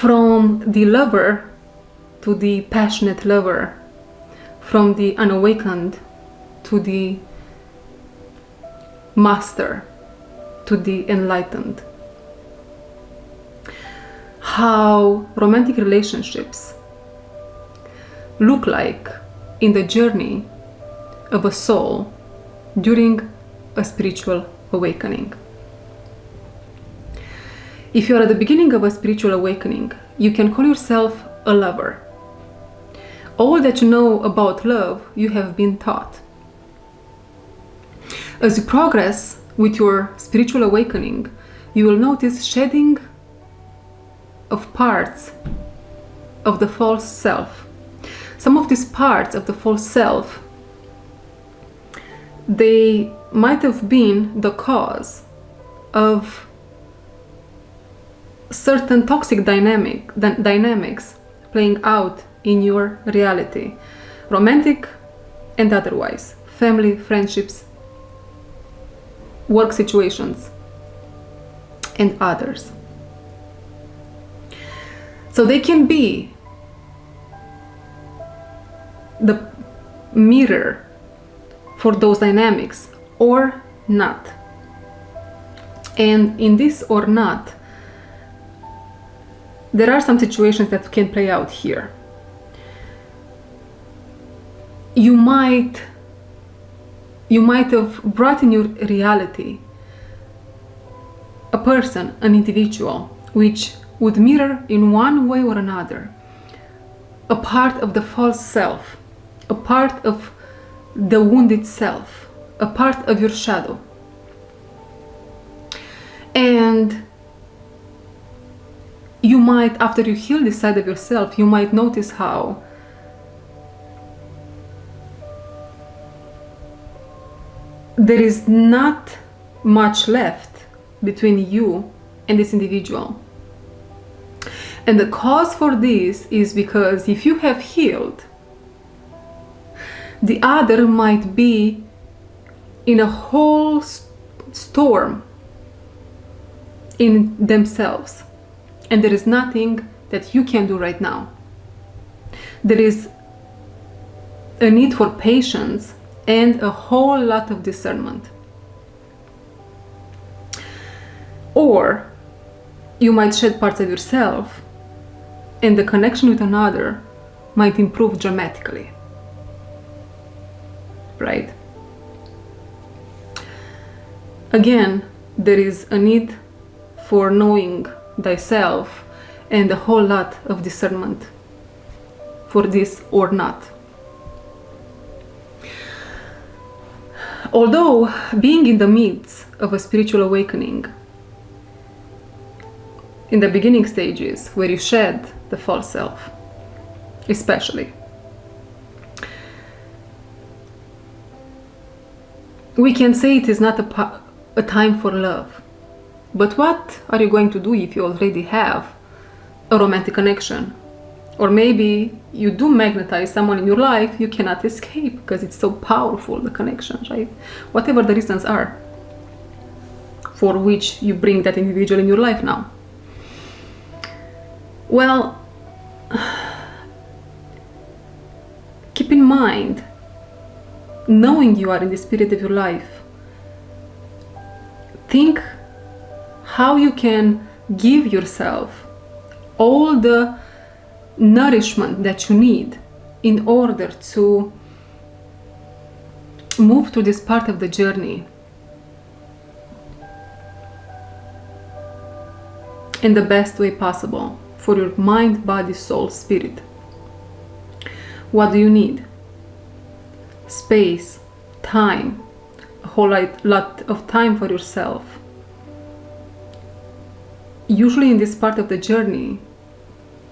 From the lover to the passionate lover, from the unawakened to the master, to the enlightened. How romantic relationships look like in the journey of a soul during a spiritual awakening. If you are at the beginning of a spiritual awakening, you can call yourself a lover. All that you know about love, you have been taught. As you progress with your spiritual awakening, you will notice shedding of parts of the false self. Some of these parts of the false self, they might have been the cause of certain toxic dynamics playing out in your reality, romantic and otherwise, family, friendships, work situations, and others. So they can be the mirror for those dynamics or not. And in this or not, there are some situations that can play out here. You might have brought in your reality a person, an individual, which would mirror in one way or another a part of the false self, a part of the wounded self, a part of your shadow. And you might, after you heal this side of yourself, you might notice how there is not much left between you and this individual. And the cause for this is because if you have healed, the other might be in a whole storm in themselves. And there is nothing that you can do right now. There is a need for patience and a whole lot of discernment. Or you might shed parts of yourself and the connection with another might improve dramatically. Right? Again, there is a need for knowing thyself and a whole lot of discernment for this or not. Although being in the midst of a spiritual awakening, in the beginning stages where you shed the false self, especially, we can say it is not a time for love. But what are you going to do if you already have a romantic connection? Or maybe you do magnetize someone in your life, you cannot escape because it's so powerful, the connection, right? Whatever the reasons are for which you bring that individual in your life now. Well, keep in mind, knowing you are in the spirit of your life, think how you can give yourself all the nourishment that you need in order to move to this part of the journey in the best way possible for your mind, body, soul, spirit. What do you need? Space, time, a whole lot of time for yourself. Usually in this part of the journey,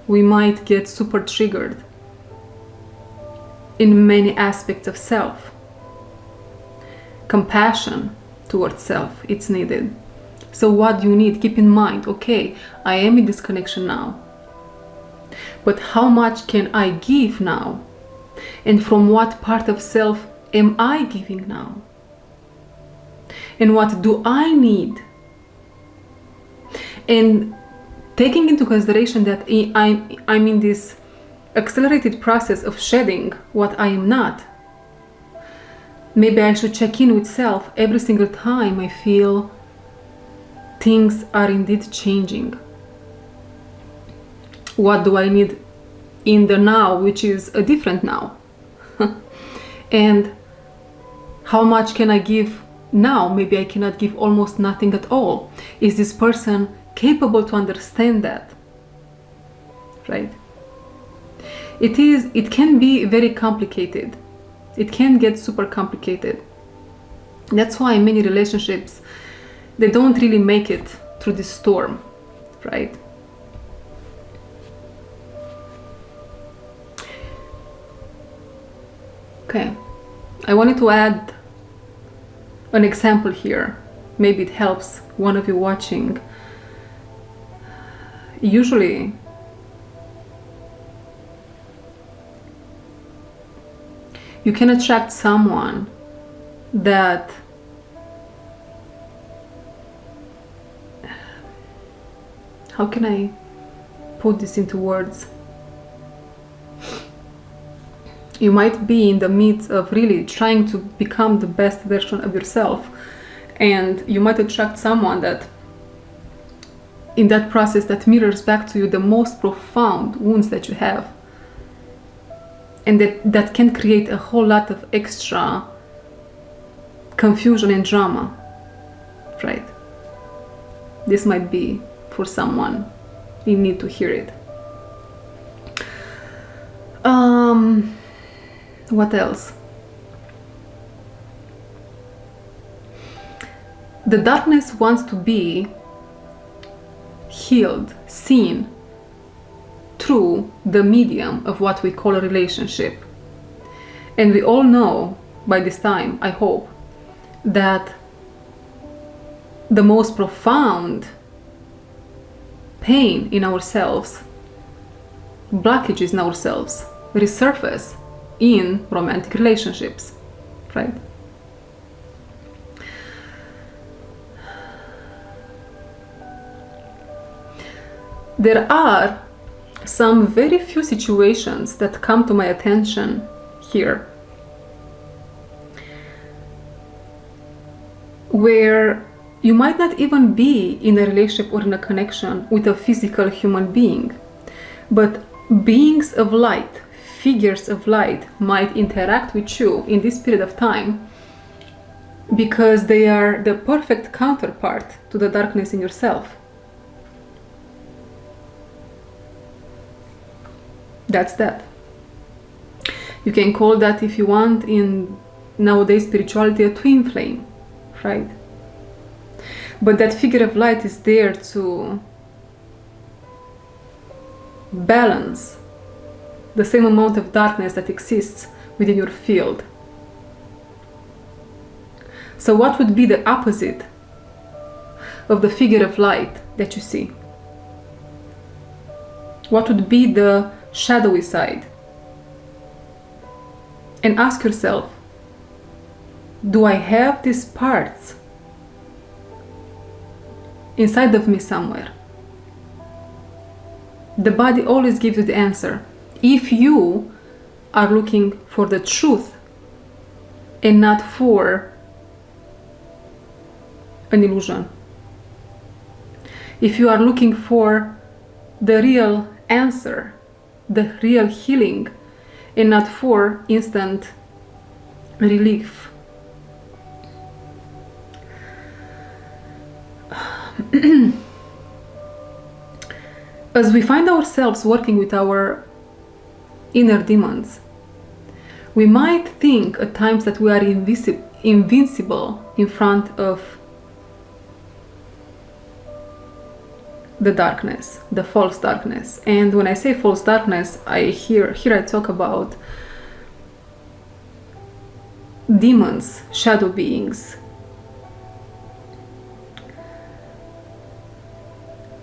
we might get super triggered in many aspects of self. Compassion towards self, it's needed. So what do you need? Keep in mind, okay, I am in this connection now, but how much can I give now? And from what part of self am I giving now? And what do I need? And taking into consideration that I'm in this accelerated process of shedding what I am not, maybe I should check in with self every single time I feel things are indeed changing. What do I need in the now, which is a different now? And how much can I give now? Maybe I cannot give almost nothing at all. Is this person capable to understand that? Right? It can be very complicated. It can get super complicated. That's why many relationships, they don't really make it through this storm, right? Okay, I wanted to add an example here. Maybe it helps one of you watching. Usually, you can attract someone that how can I put this into words? You might be in the midst of really trying to become the best version of yourself, and you might attract someone that in that process that mirrors back to you the most profound wounds that you have, and that can create a whole lot of extra confusion and drama, right? This might be for someone in need to hear it. What else? The darkness wants to be healed, seen through the medium of what we call a relationship. And we all know by this time, I hope, that the most profound pain in ourselves, blockages in ourselves, resurface in romantic relationships, right? There are some very few situations that come to my attention here where you might not even be in a relationship or in a connection with a physical human being, but beings of light, figures of light might interact with you in this period of time because they are the perfect counterpart to the darkness in yourself. That's that. You can call that, if you want, in nowadays spirituality, a twin flame, right? But that figure of light is there to balance the same amount of darkness that exists within your field. So what would be the opposite of the figure of light that you see? What would be the shadowy side? And ask yourself, do I have these parts inside of me somewhere? The body always gives you the answer. If you are looking for the truth and not for an illusion. If you are looking for the real answer, the real healing, and not for instant relief. As we find ourselves working with our inner demons, we might think at times that we are invincible in front of the darkness, the false darkness. And when I say false darkness, here I talk about demons, shadow beings.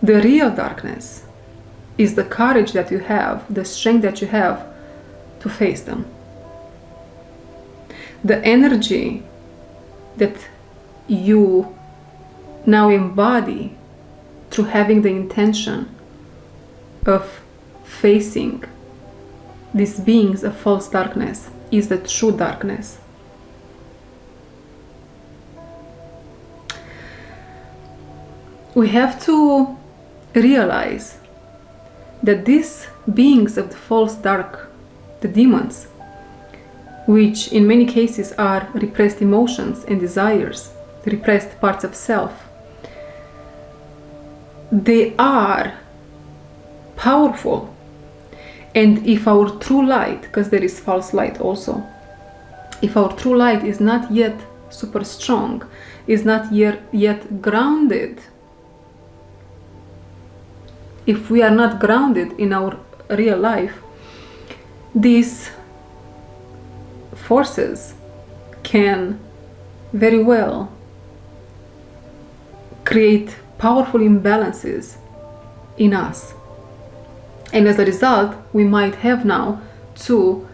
The real darkness is the courage that you have, the strength that you have to face them. The energy that you now embody through having the intention of facing these beings of false darkness is the true darkness. We have to realize that these beings of the false dark, the demons, which in many cases are repressed emotions and desires, repressed parts of self, they are powerful. And if our true light, because there is false light also, if our true light is not yet super strong, is not yet grounded, if we are not grounded in our real life, these forces can very well create powerful imbalances in us. And as a result, we might have now to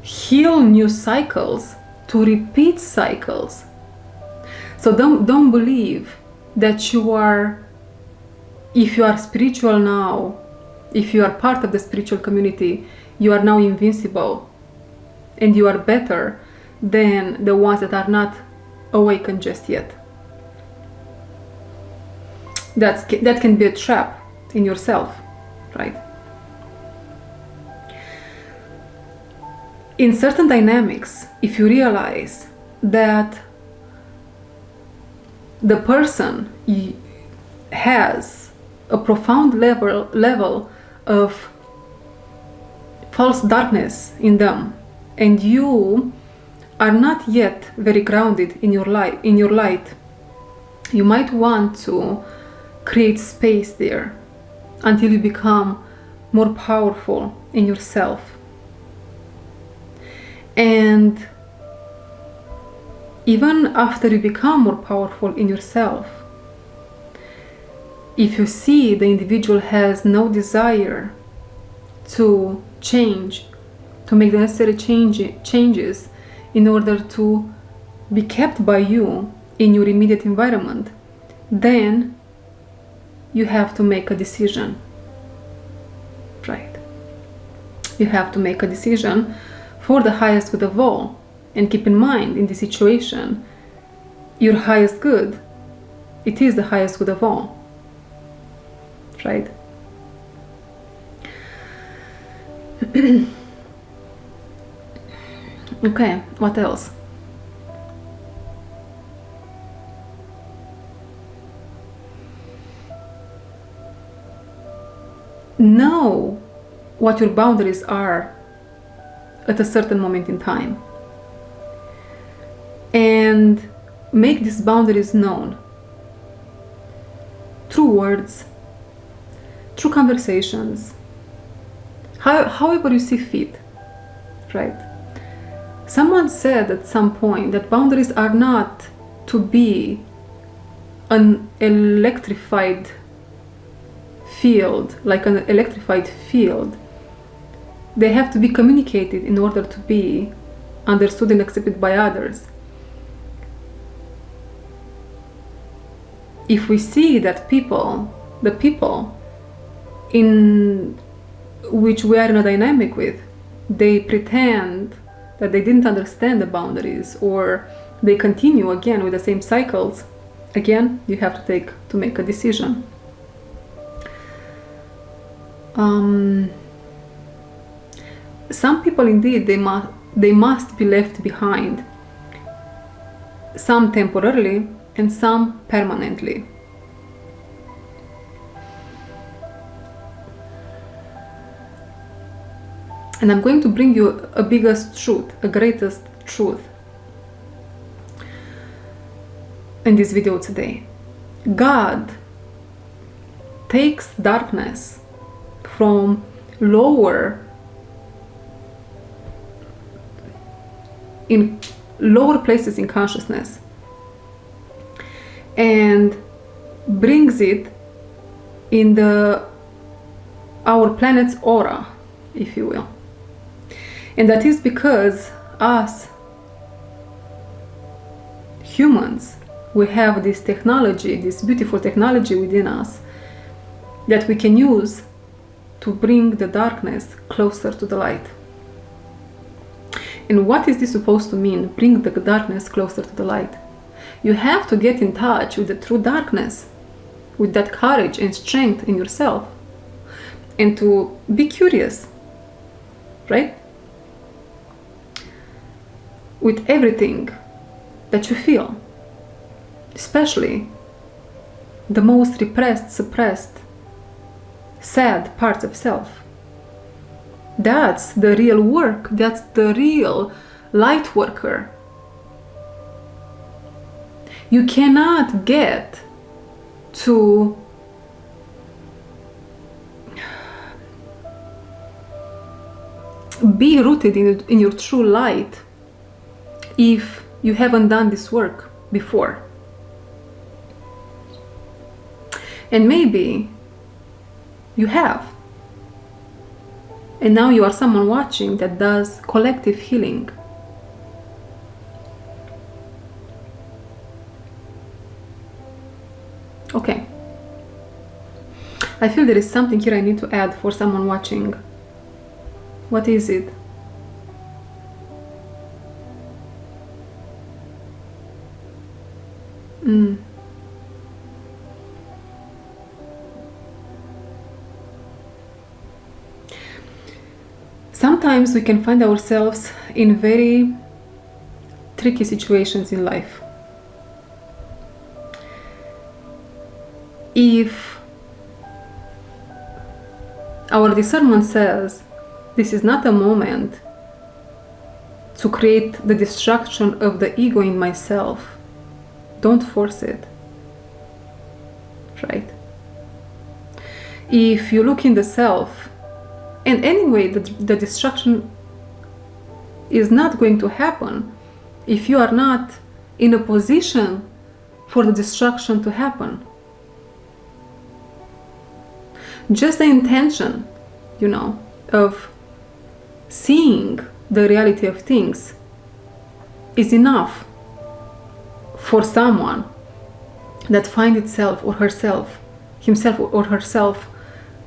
heal new cycles, to repeat cycles. So don't believe that you are, if you are spiritual now, if you are part of the spiritual community, you are now invincible and you are better than the ones that are not awakened just yet. That can be a trap in yourself, right? In certain dynamics, if you realize that the person has a profound level of false darkness in them, and you are not yet very grounded in your light, you might want to create space there until you become more powerful in yourself. And even after you become more powerful in yourself, if you see the individual has no desire to change, to make the necessary changes in order to be kept by you in your immediate environment, then you have to make a decision, right? You have to make a decision for the highest good of all. And keep in mind, in this situation, your highest good, it is the highest good of all, right? Okay, what else? Know what your boundaries are at a certain moment in time, and make these boundaries known through words, through conversations, however you see fit, right? Someone said at some point that boundaries are not to be an electrified field, like an electrified field. They have to be communicated in order to be understood and accepted by others. If we see that the people in which we are in a dynamic with, they pretend that they didn't understand the boundaries, or they continue again with the same cycles, again, you have to make a decision. Some people indeed, they must be left behind, some temporarily and some permanently. And I'm going to bring you a biggest truth, a greatest truth in this video today. God takes darkness from lower places in consciousness and brings it in our planet's aura, if you will. And that is because us humans, we have this technology, this beautiful technology within us that we can use to bring the darkness closer to the light. And what is this supposed to mean, bring the darkness closer to the light? You have to get in touch with the true darkness, with that courage and strength in yourself, and to be curious, right? With everything that you feel, especially the most repressed, suppressed, sad parts of self. That's the real work. That's the real light worker. You cannot get to be rooted in your true light if you haven't done this work before. And maybe you have. And now you are someone watching that does collective healing. Okay. I feel there is something here I need to add for someone watching. What is it? Sometimes we can find ourselves in very tricky situations in life. If our discernment says this is not a moment to create the destruction of the ego in myself, don't force it, right? If you look in the self, and anyway, the destruction is not going to happen if you are not in a position for the destruction to happen. Just the intention, of seeing the reality of things is enough for someone that finds himself or herself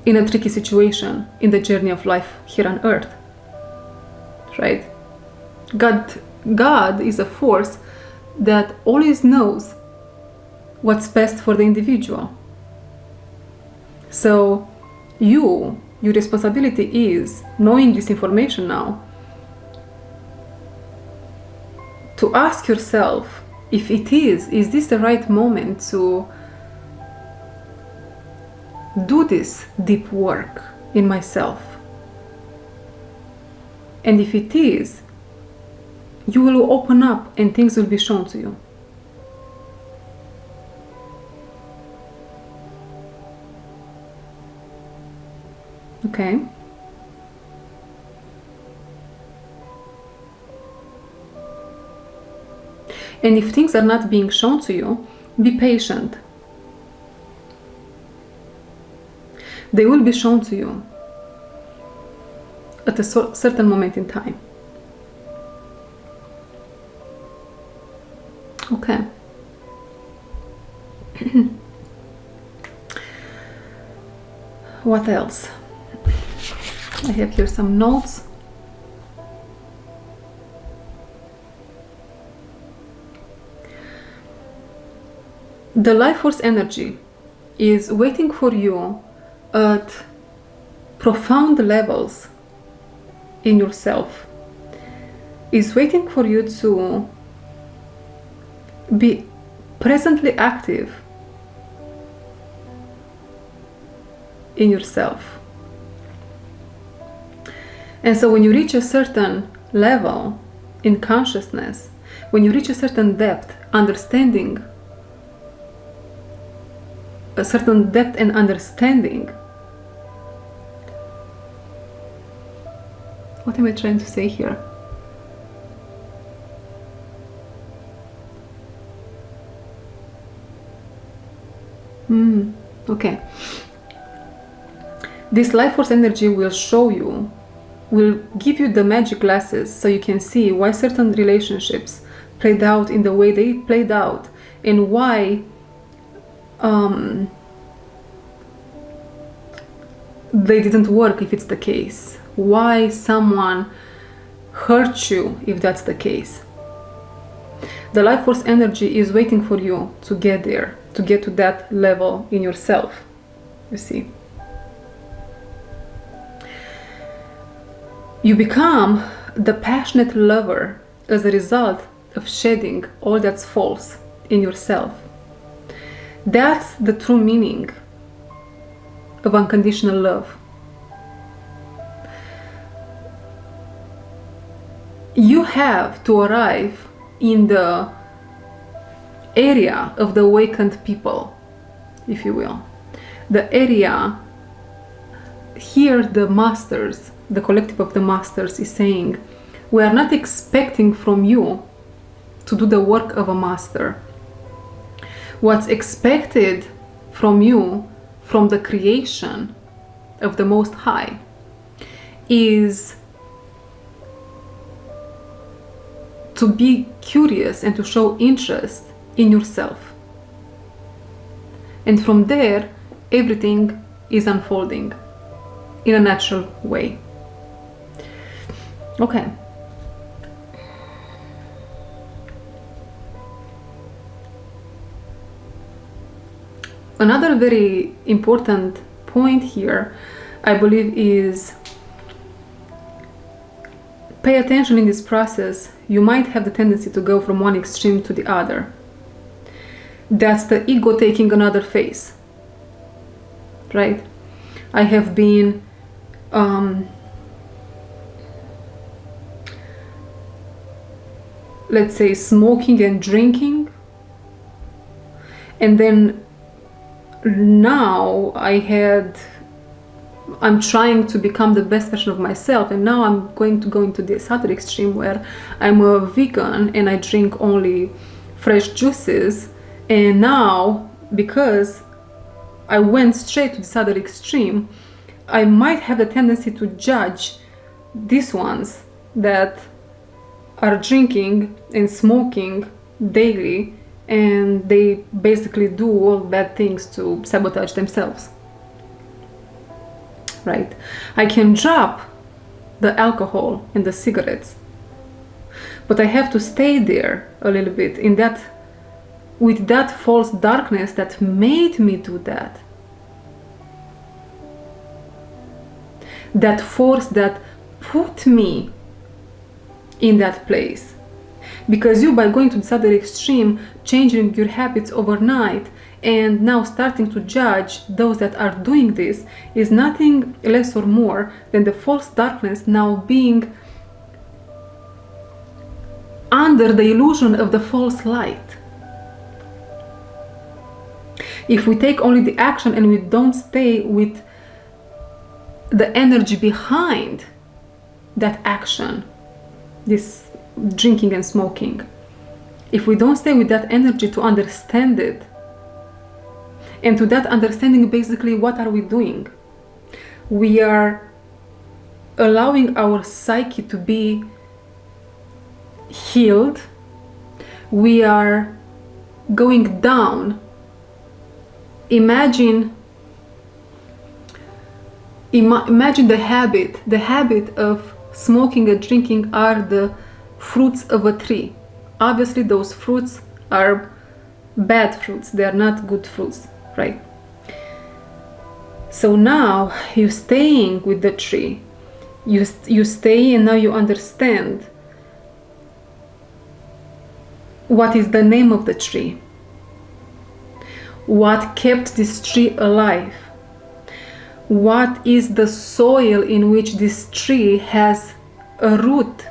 in a tricky situation in the journey of life here on earth, right? God is a force that always knows what's best for the individual. So your responsibility is, knowing this information now, to ask yourself if is this the right moment to do this deep work in myself? And if it is, you will open up and things will be shown to you. Okay? And if things are not being shown to you, be patient. They will be shown to you at a certain moment in time. Okay. What else? I have here some notes. The life force energy is waiting for you at profound levels in yourself. Is waiting for you to be presently active in yourself. And so when you reach a certain level in consciousness, when you reach a certain depth, understanding, a certain depth and understanding, what am I trying to say here? Okay. This life force energy will show you, will give you the magic glasses so you can see why certain relationships played out in the way they played out, and why they didn't work if it's the case? Why someone hurt you if that's the case? The life force energy is waiting for you to get there, to get to that level in yourself, you see. You become the passionate lover as a result of shedding all that's false in yourself. That's the true meaning of unconditional love. You have to arrive in the area of the awakened people, if you will. The area here, the masters, the collective of the masters is saying, we are not expecting from you to do the work of a master. What's expected from you, from the creation of the Most High, is to be curious and to show interest in yourself. And from there, everything is unfolding in a natural way. Okay. Another very important point here, I believe, is pay attention in this process. You might have the tendency to go from one extreme to the other. That's the ego taking another phase, right? I have been let's say smoking and drinking, and then now I'm trying to become the best version of myself, and now I'm going to go into this other extreme where I'm a vegan and I drink only fresh juices. And now, because I went straight to this other extreme, I might have a tendency to judge these ones that are drinking and smoking daily, and they basically do all bad things to sabotage themselves, right? I can drop the alcohol and the cigarettes, but I have to stay there a little bit in that, with that false darkness that made me do that. That force that put me in that place. Because you, by going to this other extreme, changing your habits overnight, and now starting to judge those that are doing this, is nothing less or more than the false darkness now being under the illusion of the false light. If we take only the action and we don't stay with the energy behind that action, this drinking and smoking, if we don't stay with that energy to understand it, and to that understanding, basically, what are we doing? We are allowing our psyche to be healed. We are going down. Imagine the habit of smoking and drinking are the fruits of a tree. Obviously, those fruits are bad fruits. They are not good fruits, right? So now you're staying with the tree. You stay, and now you understand what is the name of the tree. What kept this tree alive? What is the soil in which this tree has a root?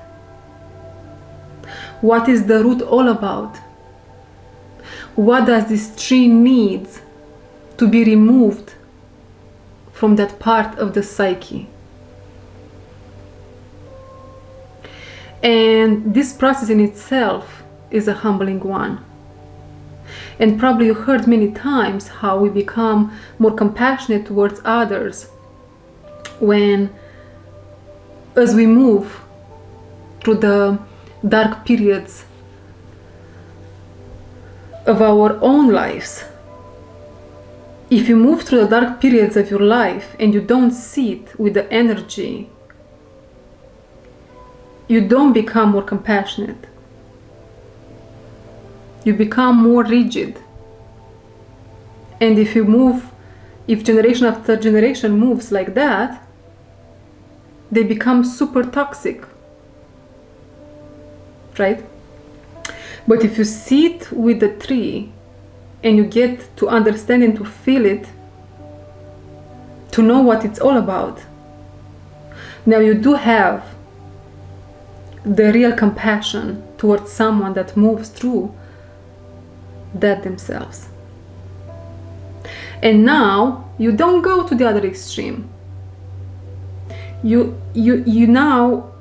What is the root all about? What does this tree need to be removed from that part of the psyche? And this process in itself is a humbling one. And probably you heard many times how we become more compassionate towards others as we move through the dark periods of our own lives. if you move through the dark periods of your life and you don't sit with the energy, you don't become more compassionate. You become more rigid. And if generation after generation moves like that, they become super toxic, right? But if you sit with the tree and you get to understand and to feel it, to know what it's all about, now you do have the real compassion towards someone that moves through that themselves. And now you don't go to the other extreme. You now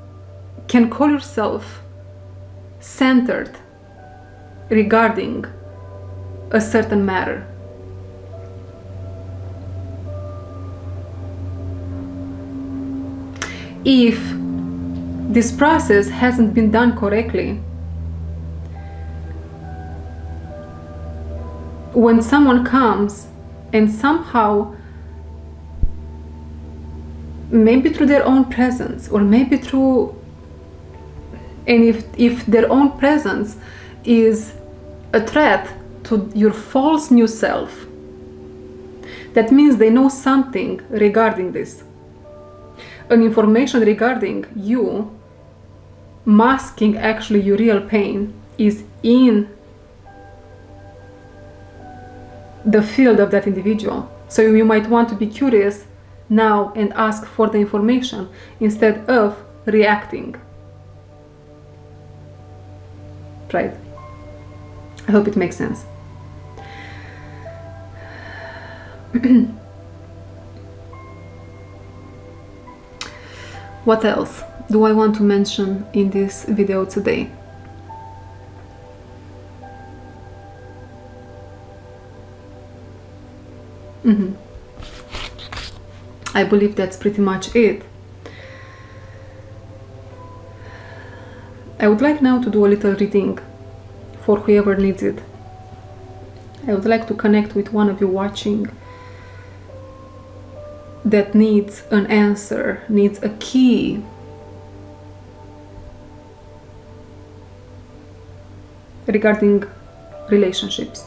can call yourself centered regarding a certain matter. If this process hasn't been done correctly, when someone comes and somehow, maybe through their own presence, or maybe through, and if their own presence is a threat to your false new self, that means they know something regarding this, an information regarding you, masking actually your real pain, is in the field of that individual. So you might want to be curious now and ask for the information instead of reacting. Right? I hope it makes sense. What else do I want to mention in this video today? I believe that's pretty much it. I would like now to do a little reading for whoever needs it. I would like to connect with one of you watching that needs an answer, needs a key. Regarding relationships.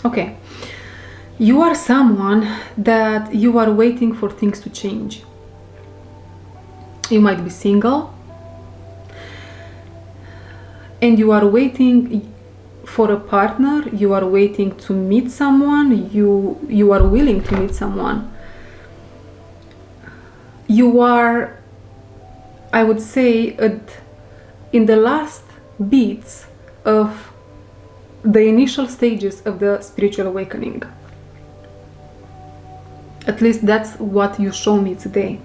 Okay, you are someone that you are waiting for things to change. You might be single and you are waiting for a partner, you are waiting to meet someone, you are willing to meet someone. You are, I would say, in the last beats of the initial stages of the spiritual awakening. At least that's what you show me today.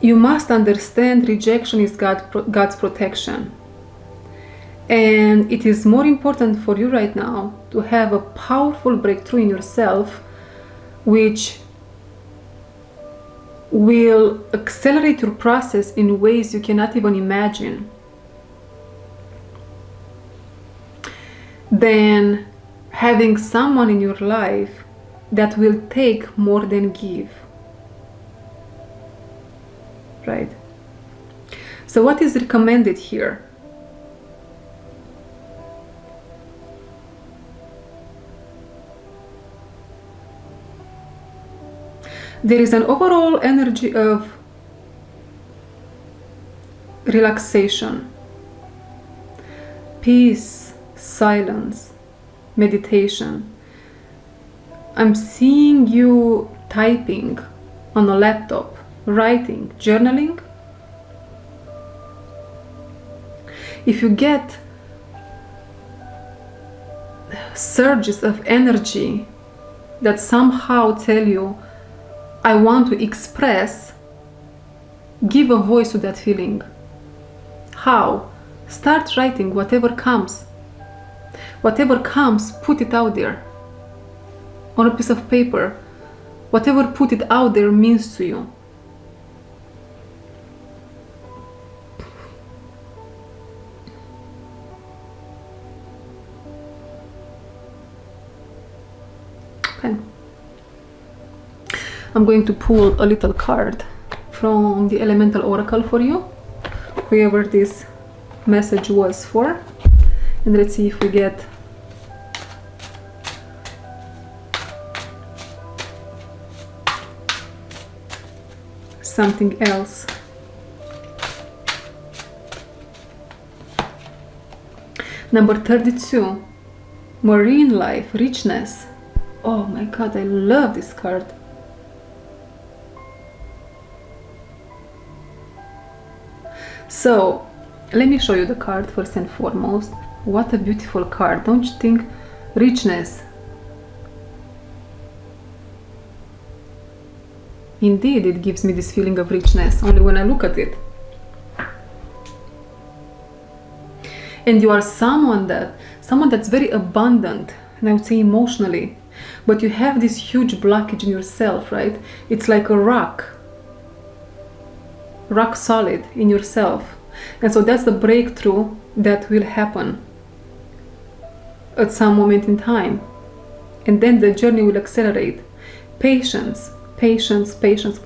You must understand rejection is God's protection. And it is more important for you right now to have a powerful breakthrough in yourself, which will accelerate your process in ways you cannot even imagine. Than having someone in your life that will take more than give. Right? So what is recommended here? There is an overall energy of relaxation, peace, silence, meditation. I'm seeing you typing on a laptop, writing, journaling. If you get surges of energy that somehow tell you, I want to express, give a voice to that feeling. How? Start writing whatever comes. Whatever comes, put it out there on a piece of paper. Whatever put it out there means to you. Okay. I'm going to pull a little card from the Elemental Oracle for you, whoever this message was for, and let's see if we get something else. Number 32, marine life, richness. Oh my god, I love this card. So let me show you the card first and foremost. What a beautiful card, don't you think? Richness. Indeed, it gives me this feeling of richness only when I look at it. And you are someone that's very abundant, and I would say emotionally, but you have this huge blockage in yourself, right? It's like a rock solid in yourself. And so that's the breakthrough that will happen at some moment in time. And then the journey will accelerate. Patience.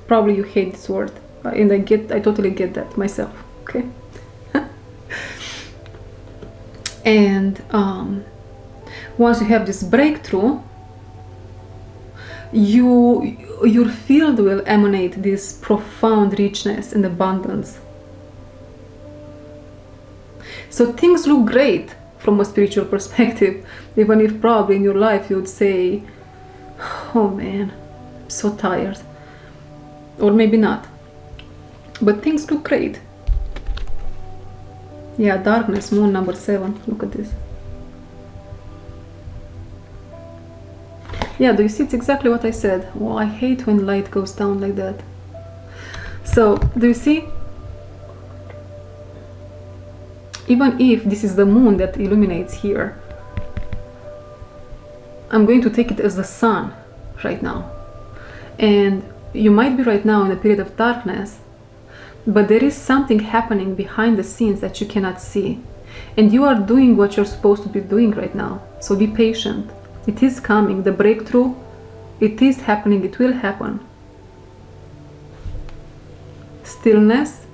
Probably you hate this word, and I totally get that myself. Okay. And once you have this breakthrough, your field will emanate this profound richness and abundance. So things look great from a spiritual perspective, even if probably in your life you would say, oh man, I'm so tired, or maybe not, but things look great. Yeah, darkness, moon number 7, look at this. Yeah, do you see? It's exactly what I said. Oh, I hate when light goes down like that. So, do you see? Even if this is the moon that illuminates here, I'm going to take it as the sun right now. And you might be right now in a period of darkness, but there is something happening behind the scenes that you cannot see. And you are doing what you're supposed to be doing right now. So be patient. It is coming. The breakthrough, it is happening. It will happen. Stillness,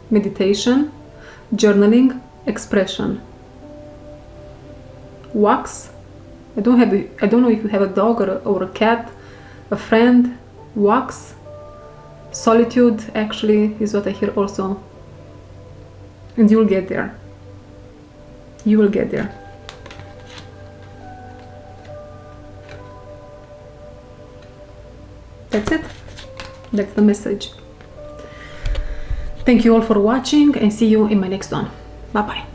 meditation, journaling, expression. Walks. I don't know if you have a dog or a cat, a friend. Walks. Solitude actually is what I hear also. And you will get there. You will get there. That's it. That's the message. Thank you all for watching, and see you in my next one. Bye bye.